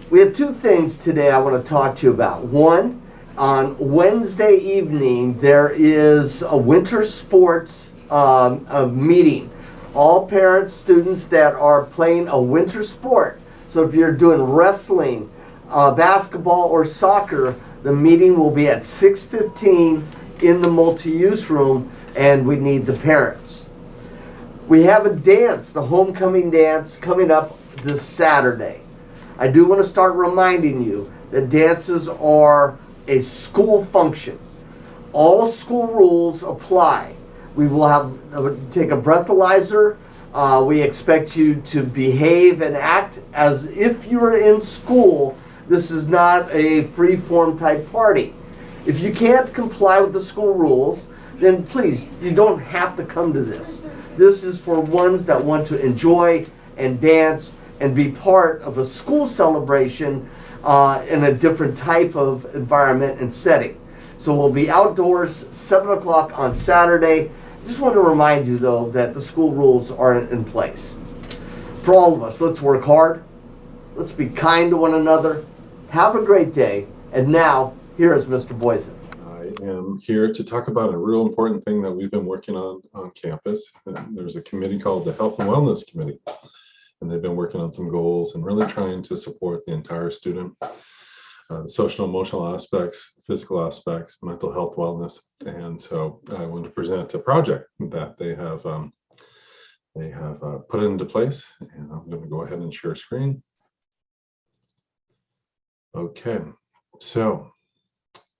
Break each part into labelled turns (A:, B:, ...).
A: We have two things today I want to talk to you about. One, on Wednesday evening, there is a winter sports a meeting. All parents, students that are playing a winter sport. So if you're doing wrestling, basketball, or soccer, the meeting will be at 6:15 in the multi-use room, and we need the parents. We have a dance, the homecoming dance, coming up this Saturday. I do want to start reminding you that dances are a school function. All school rules apply. We will have take a breathalyzer. We expect you to behave and act as if you were in school. This is not a free-form type party. If you can't comply with the school rules, then please, you don't have to come to this. This is for ones that want to enjoy and dance and be part of a school celebration in a different type of environment and setting. So we'll be outdoors 7 o'clock on Saturday. Just want to remind you, though, that the school rules are in place. For all of us, let's work hard. Let's be kind to one another. Have a great day. And now, here is Mr. Boysen.
B: I am here to talk about a real important thing that we've been working on campus. There's a committee called the Health and Wellness Committee, and they've been working on some goals and really trying to support the entire student, the social and emotional aspects, physical aspects, mental health, wellness. And so I want to present a project that they have put into place, and I'm going to go ahead and share screen. Okay, so,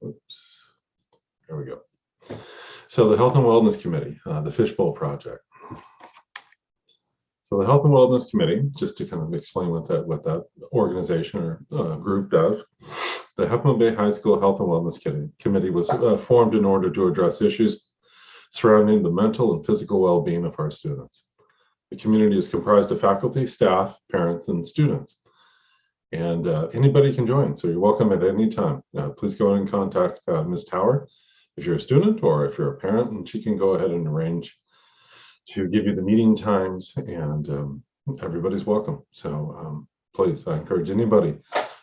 B: oops. There we go. So the Health and Wellness Committee, the Fishbowl Project. So the Health and Wellness Committee, just to kind of explain what that organization or group does, the Half Moon Bay High School Health and Wellness Committee was formed in order to address issues surrounding the mental and physical well-being of our students. The community is comprised of faculty, staff, parents, and students. And anybody can join, so you're welcome at any time. Please go and contact Ms. Tower if you're a student, or if you're a parent, and she can go ahead and arrange to give you the meeting times, and everybody's welcome. So please, I encourage anybody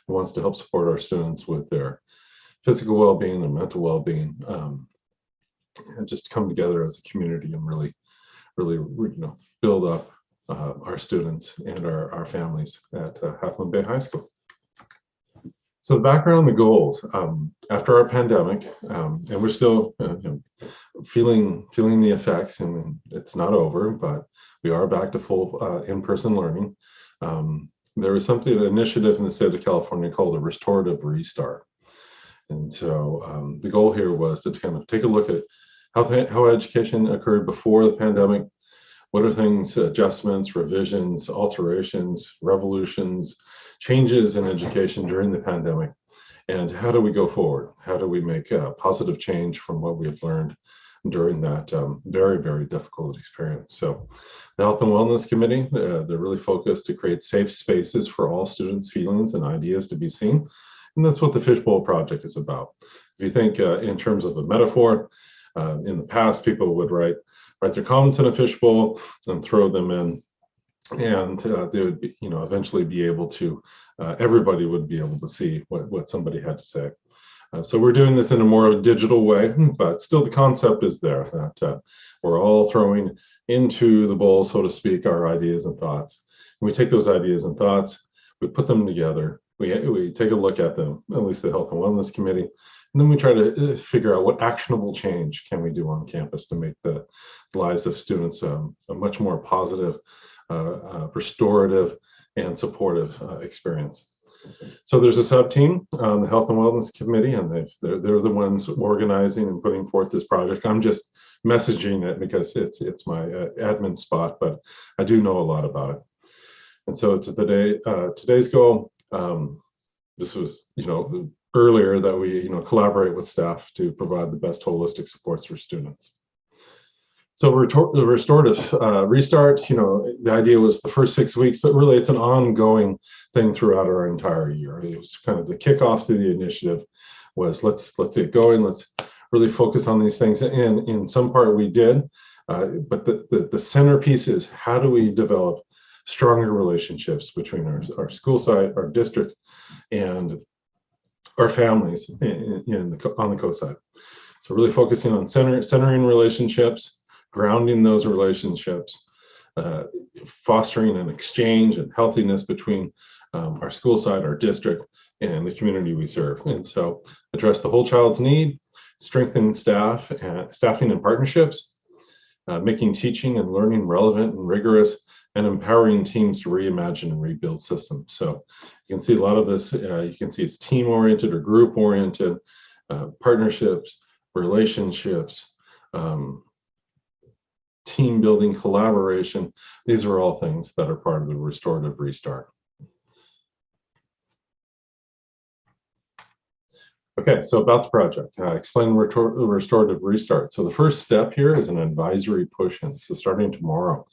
B: who wants to help support our students with their physical well-being and mental well-being, and just come together as a community and really build up our students and our families at Half Moon Bay High School. So the background, the goals, after our pandemic, and we're still feeling the effects, and it's not over, but we are back to full in-person learning. There was an initiative in the state of California called a restorative restart. And so the goal here was to kind of take a look at how education occurred before the pandemic. What are things, adjustments, revisions, alterations, revolutions, changes in education during the pandemic? And how do we go forward? How do we make a positive change from what we have learned during that very, very difficult experience? So the Health and Wellness Committee, they're really focused to create safe spaces for all students' feelings and ideas to be seen. And that's what the Fishbowl Project is about. If you think in terms of a metaphor, in the past, people would write their comments in a fishbowl and throw them in, and they would be, eventually be able to, everybody would be able to see what somebody had to say. So we're doing this in a more digital way, but still the concept is there, that we're all throwing into the bowl, so to speak, our ideas and thoughts. And we take those ideas and thoughts, we put them together, we take a look at them, at least the Health and Wellness Committee, and then we try to figure out what actionable change can we do on campus to make the lives of students a much more positive, restorative, and supportive experience. So there's a sub-team, the Health and Wellness Committee, and they're the ones organizing and putting forth this project. I'm just messaging it because it's my admin spot, but I do know a lot about it. And so today's goal, this was, earlier, that we, collaborate with staff to provide the best holistic supports for students. So the restorative restart, the idea was the first 6 weeks, but really it's an ongoing thing throughout our entire year. It was kind of the kickoff to the initiative was let's get going, let's really focus on these things. And in some part we did, but the centerpiece is how do we develop stronger relationships between our school site, our district, and our families on the co-side. So really focusing on centering relationships, grounding those relationships, fostering an exchange and healthiness between our school side, our district, and the community we serve. And so address the whole child's need, strengthen staffing and partnerships, making teaching and learning relevant and rigorous, and empowering teams to reimagine and rebuild systems. So you can see a lot of this, you can see it's team-oriented or group-oriented, partnerships, relationships, team building, collaboration. These are all things that are part of the restorative restart. Okay, so about the project, explain restorative restart. So the first step here is an advisory push-in. So starting tomorrow,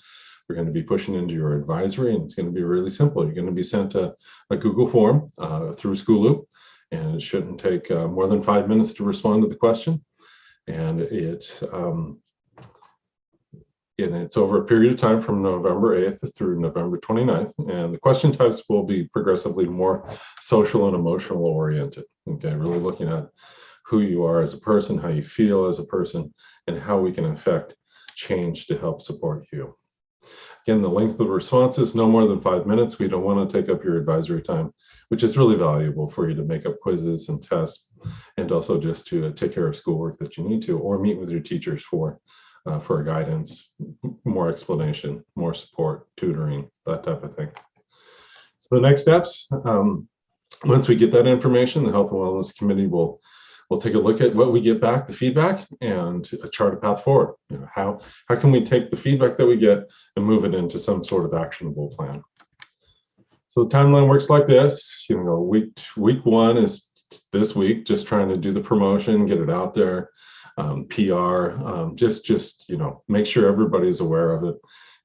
B: we're going to be pushing into your advisory, and it's going to be really simple. You're going to be sent a Google form through Schooloop, and it shouldn't take more than 5 minutes to respond to the question. And it's over a period of time from November 8th through November 29th. And the question types will be progressively more social and emotional oriented. Okay, really looking at who you are as a person, how you feel as a person, and how we can affect change to help support you. Again, the length of the responses, no more than 5 minutes. We don't want to take up your advisory time, which is really valuable for you to make up quizzes and tests, and also just to take care of schoolwork that you need to, or meet with your teachers for guidance, more explanation, more support, tutoring, that type of thing. So the next steps, once we get that information, the Health and Wellness Committee will take a look at what we get back, the feedback, and chart a path forward. You know, how can we take the feedback that we get and move it into some sort of actionable plan? So the timeline works like this. You know, week one is this week, just trying to do the promotion, get it out there. PR, just you know, make sure everybody's aware of it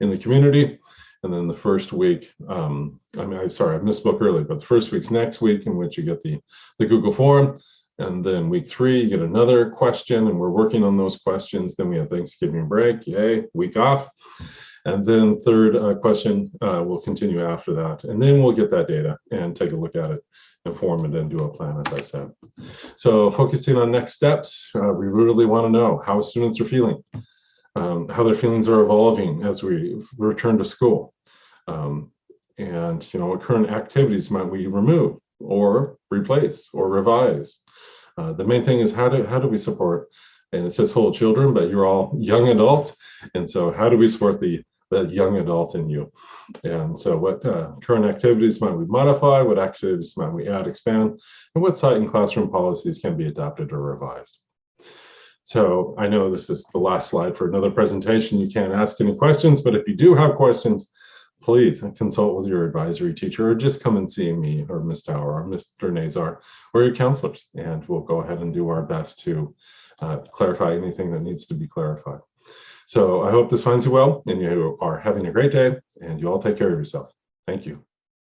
B: in the community. And then the first week, I'm sorry, I misspoke earlier, but the first week's next week, in which you get the Google form. And then week 3, you get another question, and we're working on those questions. Then we have Thanksgiving break, yay, week off. And then third question will continue after that. And then we'll get that data and take a look at it, inform it, and do a plan, as I said. So focusing on next steps, we really want to know how students are feeling, how their feelings are evolving as we return to school. And you know, what current activities might we remove or replace or revise? The main thing is how do we support, and it says whole children, but you're all young adults, and so how do we support the young adult in you? And so what current activities might we modify, what activities might we add, expand, and what site and classroom policies can be adopted or revised? So I know this is the last slide for another presentation. You can't ask any questions, but if you do have questions, please consult with your advisory teacher, or just come and see me or Ms. Tower or Mr. Nazar or your counselors, and we'll go ahead and do our best to clarify anything that needs to be clarified. So I hope this finds you well, and you are having a great day, and you all take care of yourself. Thank you.